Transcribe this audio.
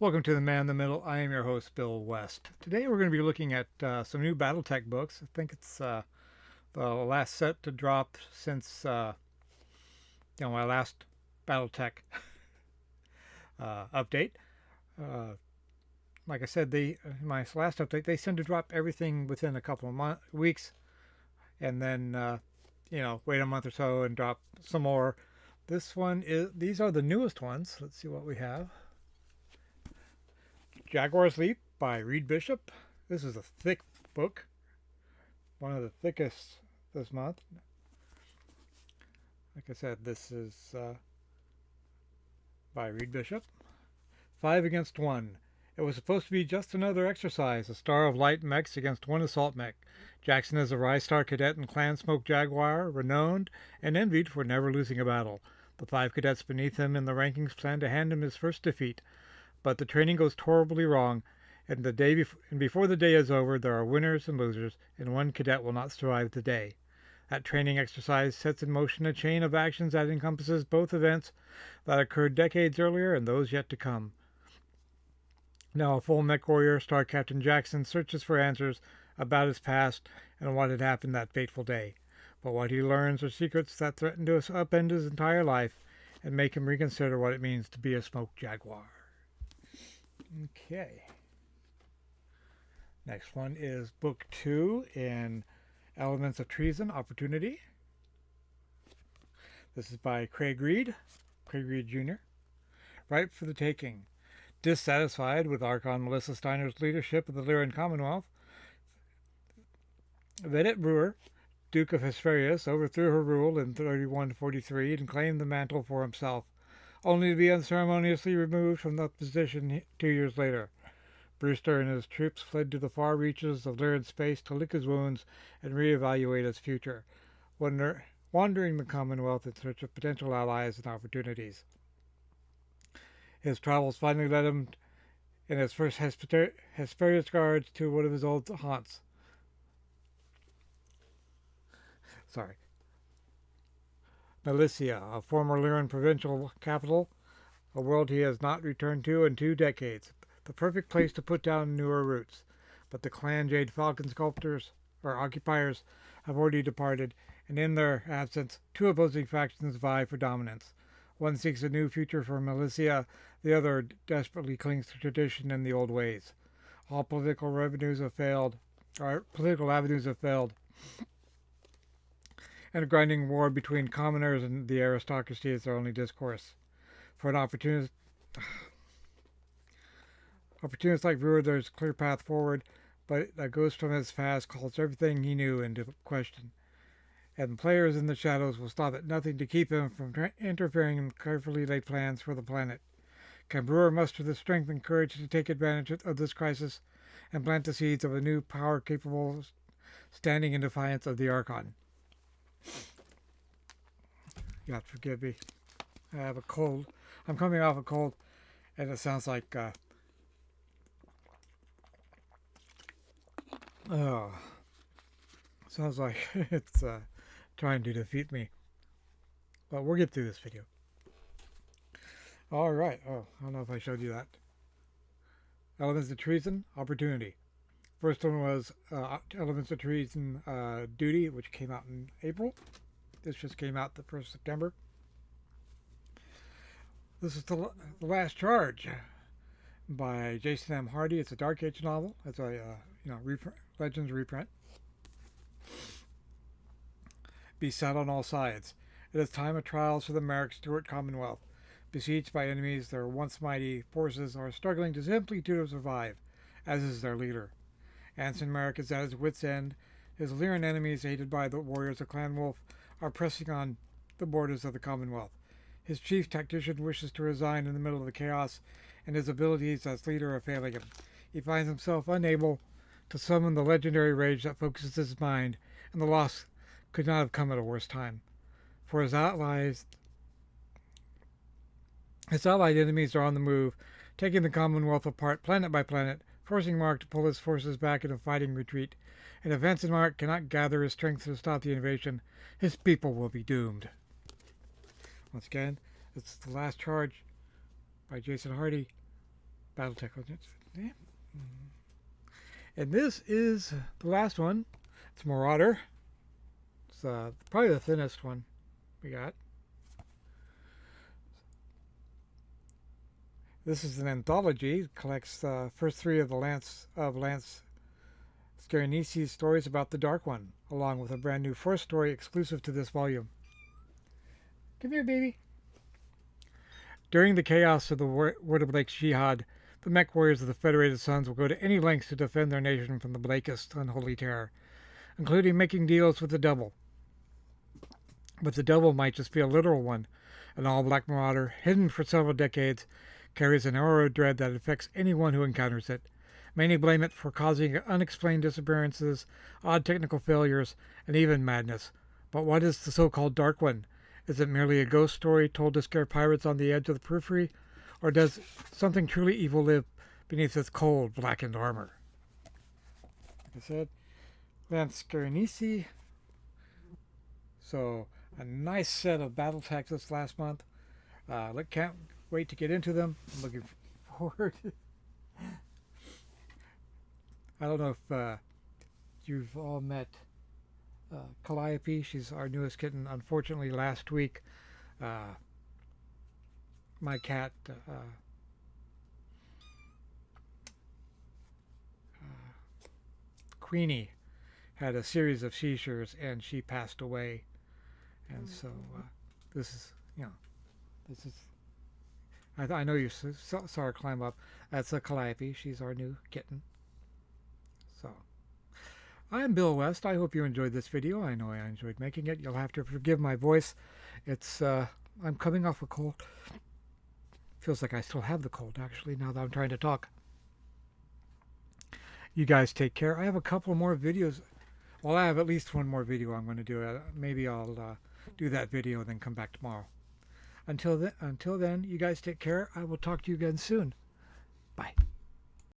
Welcome to the Man in the Middle. I am your host, Bill West. Today we're going to be looking at some new Battletech books. I think it's the last set to drop since my last Battletech update. Uh, like I said, my last update they tend to drop everything within a couple of weeks, and then wait a month or so and drop some more. These are the newest ones. Let's see what we have. Jaguars Leap by Reed Bishop. This is a thick book, one of the thickest this month. Like I said, this is by Reed Bishop. 5 against 1. It was supposed to be just another exercise, a star of light mechs against one assault mech. Jackson is a Rystar cadet in Clan Smoke Jaguar, renowned and envied for never losing a battle. The 5 cadets beneath him in the rankings plan to hand him his first defeat, but the training goes horribly wrong, and before the day is over, there are winners and losers, and one cadet will not survive the day. That training exercise sets in motion a chain of actions that encompasses both events that occurred decades earlier and those yet to come. Now, a full mech warrior, Star Captain Jackson, searches for answers about his past and what had happened that fateful day. But what he learns are secrets that threaten to upend his entire life and make him reconsider what it means to be a Smoke Jaguar. Okay. Next one is Book 2 in Elements of Treason, Opportunity. This is by Craig Reed Jr. Ripe for the taking. Dissatisfied with Archon Melissia Steiner's leadership of the Lyran Commonwealth, Vedette Brewer, Duke of Hesperius, overthrew her rule in 3143 and claimed the mantle for himself, only to be unceremoniously removed from that position 2 years later. Brewster and his troops fled to the far reaches of Lyran space to lick his wounds and reevaluate his future, wandering the Commonwealth in search of potential allies and opportunities. His travels finally led him in his first Hesperius guards to one of his old haunts. Melissia, a former Lyran provincial capital, a world he has not returned to in 2 decades. The perfect place to put down newer roots. But the Clan Jade Falcon occupiers have already departed, and in their absence, 2 opposing factions vie for dominance. One seeks a new future for Melissia, the other desperately clings to tradition and the old ways. All political avenues have failed, and a grinding war between commoners and the aristocracy is their only discourse. For an opportunist like Brewer, there's a clear path forward, but a ghost from his past calls everything he knew into question. And players in the shadows will stop at nothing to keep him from interfering in carefully laid plans for the planet. Can Brewer muster the strength and courage to take advantage of this crisis and plant the seeds of a new power capable of standing in defiance of the Archon? You have to forgive me. I have a cold. I'm coming off a cold, and it sounds like it's trying to defeat me. But we'll get through this video. All right. Oh, I don't know if I showed you that. Elements of Treason, Opportunity. First one was Elements of Treason, Duty, which came out in April. This just came out the 1st of September. This is the Last Charge by Jason M. Hardy. It's a Dark Age novel. It's a Legends reprint. Beset on all sides. It is time of trials for the Merrick Stewart Commonwealth. Besieged by enemies, their once mighty forces are struggling to simply to survive, as is their leader. Anson Merrick is at his wits' end. His Lyran enemies, aided by the warriors of Clan Wolf, are pressing on the borders of the Commonwealth. His chief tactician wishes to resign in the middle of the chaos, and his abilities as leader are failing him. He finds himself unable to summon the legendary rage that focuses his mind, and the loss could not have come at a worse time. For his allied enemies are on the move, taking the Commonwealth apart planet by planet, forcing Mark to pull his forces back in a fighting retreat. And if Anson Mark cannot gather his strength to stop the invasion, his people will be doomed. Once again, it's The Last Charge by Jason Hardy. Battletech. Yeah. And this is the last one. It's Marauder. It's probably the thinnest one we got. This is an anthology. It collects the first three of Lance Scarini's stories about the Dark One, along with a brand new fourth story exclusive to this volume. Come here, baby. During the chaos of the Word of Blake's jihad, the mech warriors of the Federated Sons will go to any lengths to defend their nation from the Blakist unholy terror, including making deals with the Devil. But the Devil might just be a literal one. An all-black marauder, hidden for several decades, carries an aura of dread that affects anyone who encounters it. Many blame it for causing unexplained disappearances, odd technical failures, and even madness. But what is the so-called Dark One? Is it merely a ghost story told to scare pirates on the edge of the periphery? Or does something truly evil live beneath its cold, blackened armor? Like I said, Lance Scarinci. So, a nice set of Battletech this last month. Can't wait to get into them. I'm looking forward. I don't know if you've all met Calliope. She's our newest kitten. Unfortunately, last week, my cat Queenie had a series of seizures and she passed away. And so this is, this is. I know you saw her climb up. That's a Calliope. She's our new kitten. So, I'm Bill West. I hope you enjoyed this video. I know I enjoyed making it. You'll have to forgive my voice. It's I'm coming off a cold. Feels like I still have the cold, actually, now that I'm trying to talk. You guys take care. I have a couple more videos. Well, I have at least one more video I'm going to do. Maybe I'll do that video and then come back tomorrow. Until then, you guys take care. I will talk to you again soon. Bye.